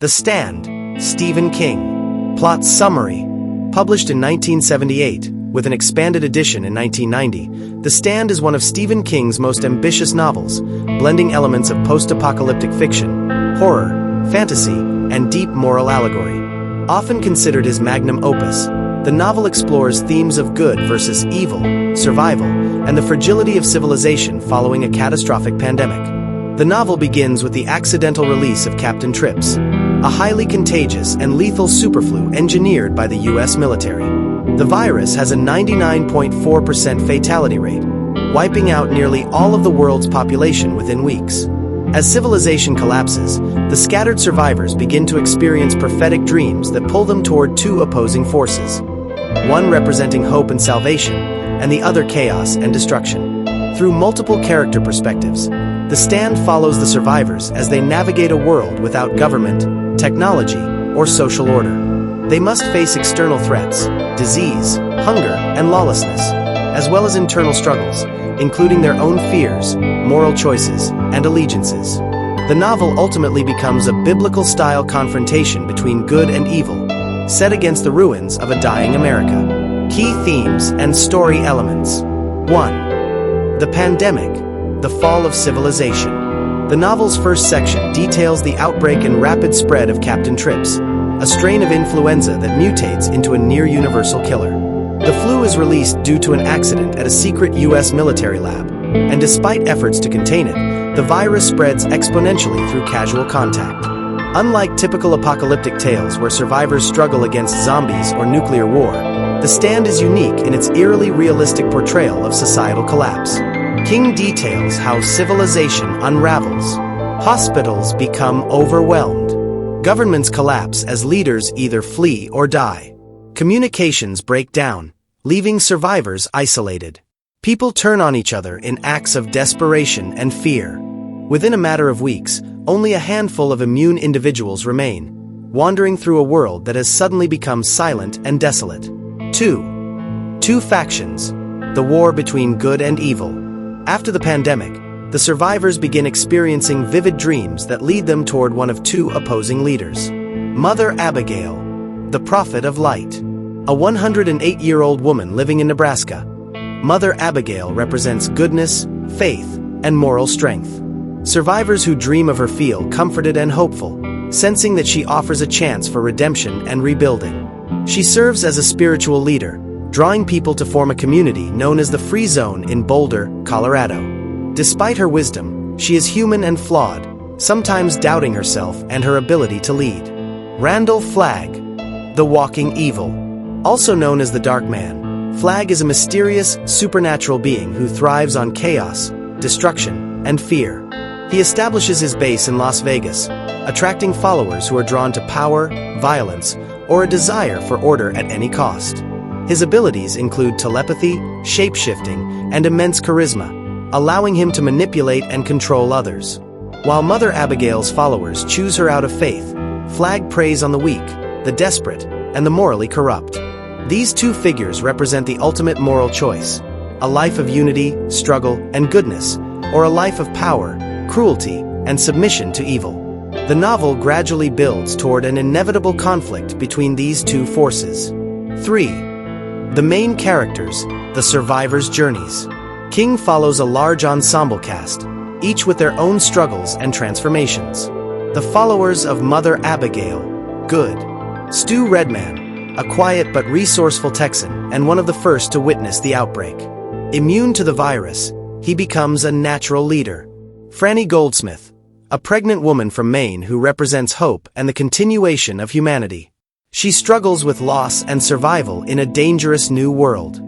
The Stand, Stephen King. Plot summary. Published in 1978, with an expanded edition in 1990, The Stand is one of Stephen King's most ambitious novels, blending elements of post-apocalyptic fiction, horror, fantasy, and deep moral allegory. Often considered his magnum opus, the novel explores themes of good versus evil, survival, and the fragility of civilization following a catastrophic pandemic. The novel begins with the accidental release of Captain Trips, a highly contagious and lethal superflu engineered by the U.S. military. The virus has a 99.4% fatality rate, wiping out nearly all of the world's population within weeks. As civilization collapses, the scattered survivors begin to experience prophetic dreams that pull them toward two opposing forces, one representing hope and salvation, and the other chaos and destruction. Through multiple character perspectives, The Stand follows the survivors as they navigate a world without government, technology, or social order. They must face external threats, disease, hunger, and lawlessness, as well as internal struggles, including their own fears, moral choices, and allegiances. The novel ultimately becomes a biblical-style confrontation between good and evil, set against the ruins of a dying America. Key themes and story elements. 1. The pandemic, the fall of civilization. The novel's first section details the outbreak and rapid spread of Captain Trips, a strain of influenza that mutates into a near-universal killer. The flu is released due to an accident at a secret U.S. military lab, and despite efforts to contain it, the virus spreads exponentially through casual contact. Unlike typical apocalyptic tales where survivors struggle against zombies or nuclear war, The Stand is unique in its eerily realistic portrayal of societal collapse. King details how civilization unravels, hospitals become overwhelmed, governments collapse as leaders either flee or die. Communications break down, leaving survivors isolated. People turn on each other in acts of desperation and fear. Within a matter of weeks, only a handful of immune individuals remain, wandering through a world that has suddenly become silent and desolate. 2. Two factions. The war between good and evil. After the pandemic, the survivors begin experiencing vivid dreams that lead them toward one of two opposing leaders. Mother Abagail, the prophet of light. A 108-year-old woman living in Nebraska, Mother Abagail represents goodness, faith, and moral strength. Survivors who dream of her feel comforted and hopeful, sensing that she offers a chance for redemption and rebuilding. She serves as a spiritual leader, drawing people to form a community known as the Free Zone in Boulder, Colorado. Despite her wisdom, she is human and flawed, sometimes doubting herself and her ability to lead. Randall Flagg, the walking evil. Also known as the Dark Man, Flagg is a mysterious, supernatural being who thrives on chaos, destruction, and fear. He establishes his base in Las Vegas, attracting followers who are drawn to power, violence, or a desire for order at any cost. His abilities include telepathy, shape-shifting, and immense charisma, allowing him to manipulate and control others. While Mother Abagail's followers choose her out of faith, Flagg preys on the weak, the desperate, and the morally corrupt. These two figures represent the ultimate moral choice: a life of unity, struggle, and goodness, or a life of power, cruelty, and submission to evil. The novel gradually builds toward an inevitable conflict between these two forces. 3. The main characters, the survivors' journeys. King follows a large ensemble cast, each with their own struggles and transformations. The followers of Mother Abagail, good. Stu Redman, a quiet but resourceful Texan and one of the first to witness the outbreak. Immune to the virus, he becomes a natural leader. Franny Goldsmith, a pregnant woman from Maine who represents hope and the continuation of humanity. She struggles with loss and survival in a dangerous new world.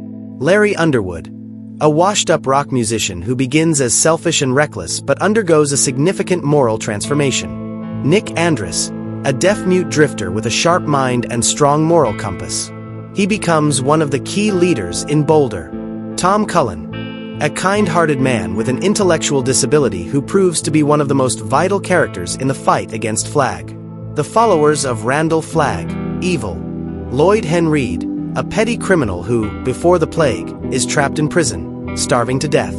Larry Underwood, a washed-up rock musician who begins as selfish and reckless but undergoes a significant moral transformation. Nick Andrus, a deaf-mute drifter with a sharp mind and strong moral compass. He becomes one of the key leaders in Boulder. Tom Cullen, a kind-hearted man with an intellectual disability who proves to be one of the most vital characters in the fight against Flagg. The followers of Randall Flagg, evil. Lloyd Henreid, a petty criminal who, before the plague, is trapped in prison, starving to death.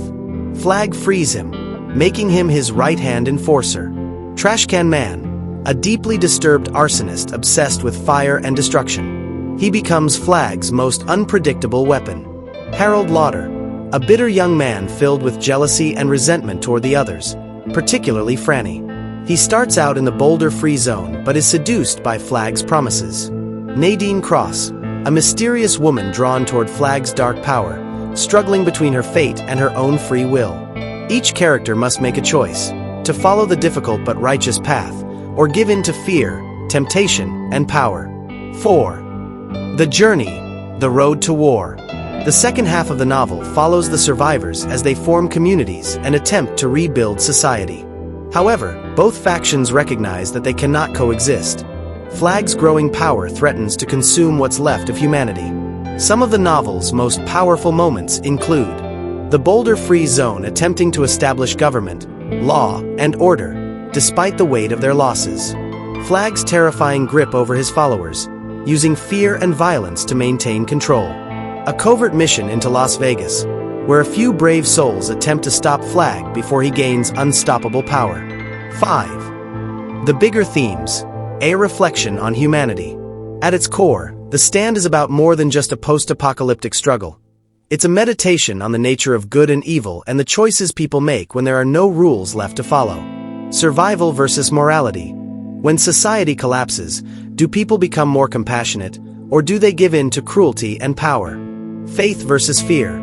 Flagg frees him, making him his right-hand enforcer. Trashcan Man, a deeply disturbed arsonist obsessed with fire and destruction. He becomes Flagg's most unpredictable weapon. Harold Lauder, a bitter young man filled with jealousy and resentment toward the others, particularly Franny. He starts out in the boulder-free zone but is seduced by Flagg's promises. Nadine Cross, a mysterious woman drawn toward Flagg's dark power, struggling between her fate and her own free will. Each character must make a choice, to follow the difficult but righteous path, or give in to fear, temptation, and power. 4. The Journey, the Road to War. The second half of the novel follows the survivors as they form communities and attempt to rebuild society. However, both factions recognize that they cannot coexist. Flagg's growing power threatens to consume what's left of humanity. Some of the novel's most powerful moments include the boulder-free zone attempting to establish government, law, and order, despite the weight of their losses. Flagg's terrifying grip over his followers, using fear and violence to maintain control. A covert mission into Las Vegas, where a few brave souls attempt to stop Flagg before he gains unstoppable power. 5. The Bigger Themes, a reflection on humanity. At its core, The Stand is about more than just a post-apocalyptic struggle. It's a meditation on the nature of good and evil and the choices people make when there are no rules left to follow. Survival versus morality. When society collapses, do people become more compassionate, or do they give in to cruelty and power? Faith versus fear.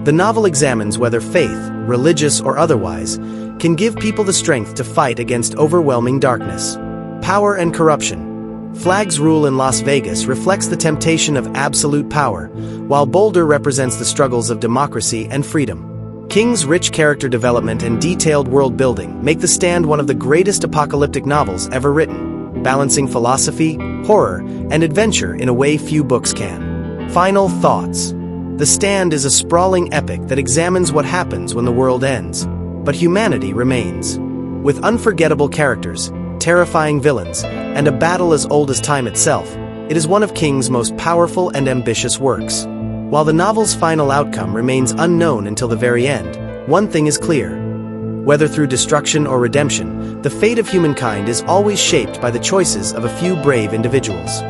The novel examines whether faith, religious or otherwise, can give people the strength to fight against overwhelming darkness. Power and corruption. Flagg's rule in Las Vegas reflects the temptation of absolute power, while Boulder represents the struggles of democracy and freedom. King's rich character development and detailed world building make The Stand one of the greatest apocalyptic novels ever written, balancing philosophy, horror, and adventure in a way few books can. Final thoughts. The Stand is a sprawling epic that examines what happens when the world ends, but humanity remains. With unforgettable characters, terrifying villains, and a battle as old as time itself, it is one of King's most powerful and ambitious works. While the novel's final outcome remains unknown until the very end, one thing is clear. Whether through destruction or redemption, the fate of humankind is always shaped by the choices of a few brave individuals.